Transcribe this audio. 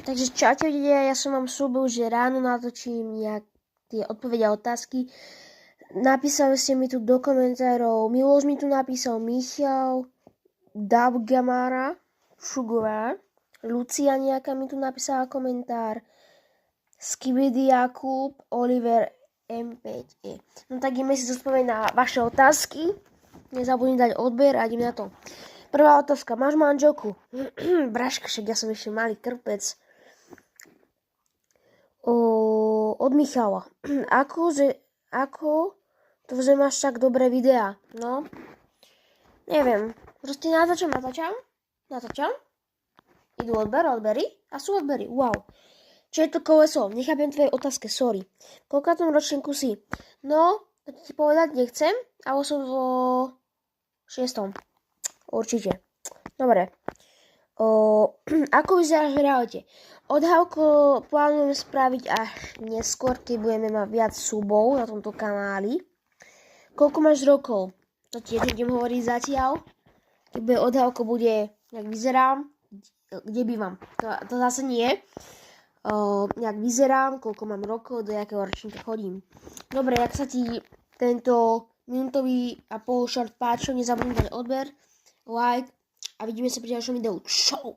Takže čaute ľudia, ja som vám slúbil, že ráno natočím tie odpovede a otázky. Napísali ste mi tu do komentárov, Miloš mi tu napísal, Michal, Dabgamara, Šugová, Lucia nejaká mi tu napísala komentár, Skibidi Jakub, Oliver M5E. No tak ideme si zodpovedať na vaše otázky. Nezabudni dať odber a idem na to. Prvá otázka, máš manželku? Braška, však ja som ešte malý krpec. Od Michala. Ako to, že máš tak dobré videá? No, neviem. Proste natáčam. Idú odbery a sú odbery. Wow. Čo je to koleso? Nechápem tvoje otázke, sorry. Koľkátom ročníku si? No, to ti povedať nechcem, ale som vo 6. Určite. Dobre. Ako vyzeráš v realite? Odhalko plánujem spraviť až neskôr, keď budeme mať viac súbov na tomto kanáli. Koľko máš rokov? To ti nebudem hovoriť zatiaľ. Keď bude odhalko, bude, jak vyzerám, kde bývam. To zase nie. Jak vyzerám, koľko mám rokov, do jakého ročníka chodím. Dobre, jak sa ti tento minútový a pol short páčil, nezabudni dať odber, like a vidíme sa pri ďalšom videu. Čau!